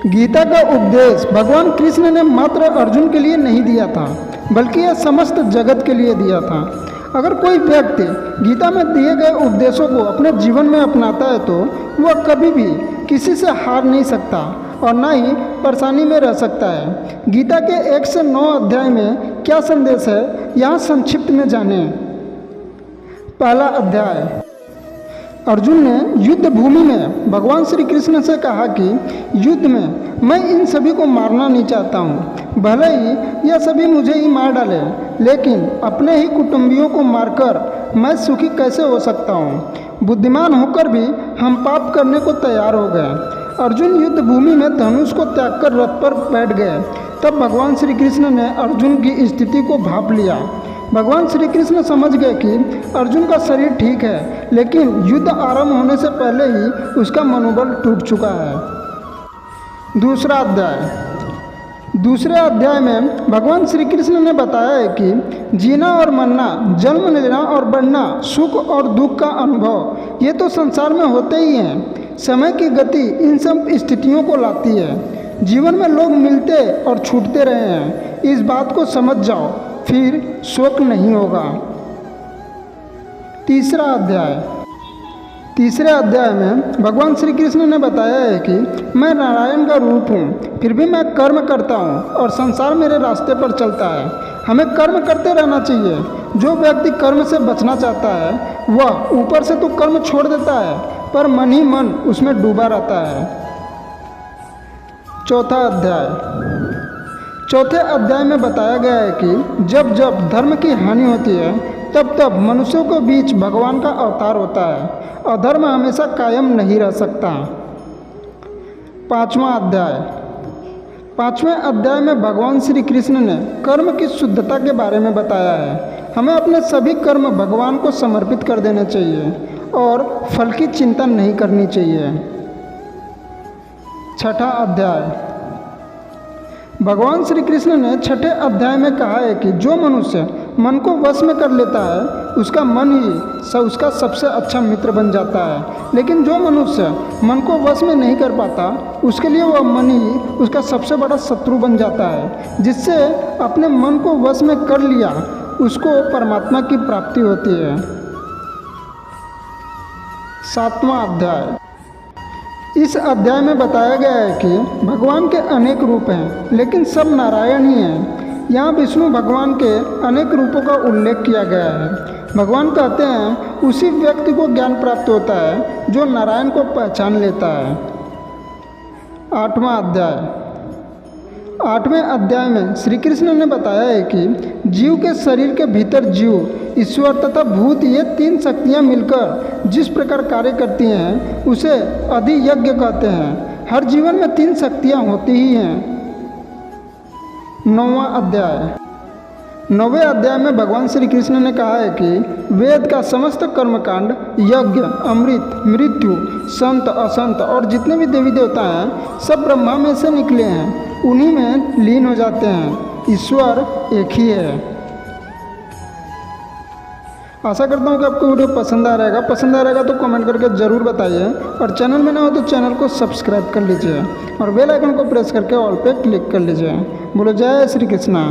गीता का उपदेश भगवान कृष्ण ने मात्र अर्जुन के लिए नहीं दिया था, बल्कि यह समस्त जगत के लिए दिया था। अगर कोई व्यक्ति गीता में दिए गए उपदेशों को अपने जीवन में अपनाता है तो वह कभी भी किसी से हार नहीं सकता और न ही परेशानी में रह सकता है। गीता के 1 से 9 अध्याय में क्या संदेश है, यहाँ संक्षिप्त में जानें। पहला अध्याय। अर्जुन ने युद्ध भूमि में भगवान श्री कृष्ण से कहा कि युद्ध में मैं इन सभी को मारना नहीं चाहता हूँ। भले ही यह सभी मुझे ही मार डाले, लेकिन अपने ही कुटुंबियों को मारकर मैं सुखी कैसे हो सकता हूँ। बुद्धिमान होकर भी हम पाप करने को तैयार हो गए। अर्जुन युद्ध भूमि में धनुष को त्याग कर रथ पर बैठ गए। तब भगवान श्री कृष्ण ने अर्जुन की स्थिति को भांप लिया। भगवान श्री कृष्ण समझ गए कि अर्जुन का शरीर ठीक है, लेकिन युद्ध आरंभ होने से पहले ही उसका मनोबल टूट चुका है। दूसरा अध्याय। दूसरे अध्याय में भगवान श्री कृष्ण ने बताया है कि जीना और मरना, जन्म लेना और बढ़ना, सुख और दुख का अनुभव, ये तो संसार में होते ही हैं। समय की गति इन सब स्थितियों को लाती है। जीवन में लोग मिलते और छूटते रहे हैं, इस बात को समझ जाओ, फिर शोक नहीं होगा। तीसरा अध्याय। तीसरे अध्याय में भगवान श्री कृष्ण ने बताया है कि मैं नारायण का रूप हूँ, फिर भी मैं कर्म करता हूँ और संसार मेरे रास्ते पर चलता है। हमें कर्म करते रहना चाहिए। जो व्यक्ति कर्म से बचना चाहता है वह ऊपर से तो कर्म छोड़ देता है, पर मन ही मन उसमें डूबा रहता है। चौथा अध्याय। चौथे अध्याय में बताया गया है कि जब जब धर्म की हानि होती है तब तब मनुष्यों के बीच भगवान का अवतार होता है। अधर्म हमेशा कायम नहीं रह सकता। पांचवा अध्याय। पांचवें अध्याय में भगवान श्री कृष्ण ने कर्म की शुद्धता के बारे में बताया है। हमें अपने सभी कर्म भगवान को समर्पित कर देने चाहिए और फल की चिंता नहीं करनी चाहिए। छठा अध्याय। भगवान श्री कृष्ण ने छठे अध्याय में कहा है कि जो मनुष्य मन को वश में कर लेता है उसका मन ही उसका सबसे अच्छा मित्र बन जाता है, लेकिन जो मनुष्य मन को वश में नहीं कर पाता उसके लिए वह मन ही उसका सबसे बड़ा शत्रु बन जाता है। जिससे अपने मन को वश में कर लिया उसको परमात्मा की प्राप्ति होती है। सातवां अध्याय। इस अध्याय में बताया गया है कि भगवान के अनेक रूप हैं, लेकिन सब नारायण ही हैं। यहाँ विष्णु भगवान के अनेक रूपों का उल्लेख किया गया है। भगवान कहते हैं उसी व्यक्ति को ज्ञान प्राप्त होता है जो नारायण को पहचान लेता है। आठवां अध्याय। आठवें अध्याय में श्री कृष्ण ने बताया है कि जीव के शरीर के भीतर जीव, ईश्वर तथा भूत, ये 3 शक्तियाँ मिलकर जिस प्रकार कार्य करती हैं उसे अधियज्ञ कहते हैं। हर जीवन में 3 शक्तियाँ होती ही हैं। नौवां अध्याय। 9वें अध्याय में भगवान श्री कृष्ण ने कहा है कि वेद का समस्त कर्मकांड, यज्ञ, अमृत, मृत्यु, संत, असंत और जितने भी देवी देवता हैं सब ब्रह्मा में से निकले हैं, उन्हीं में लीन हो जाते हैं। ईश्वर एक ही है। आशा करता हूँ कि आपको वीडियो पसंद आ रहेगा। पसंद आ रहेगा तो कमेंट करके ज़रूर बताइए और चैनल में ना हो तो चैनल को सब्सक्राइब कर लीजिए और बेल आइकन को प्रेस करके ऑल पे क्लिक कर लीजिए। बोलो जय श्री कृष्णा।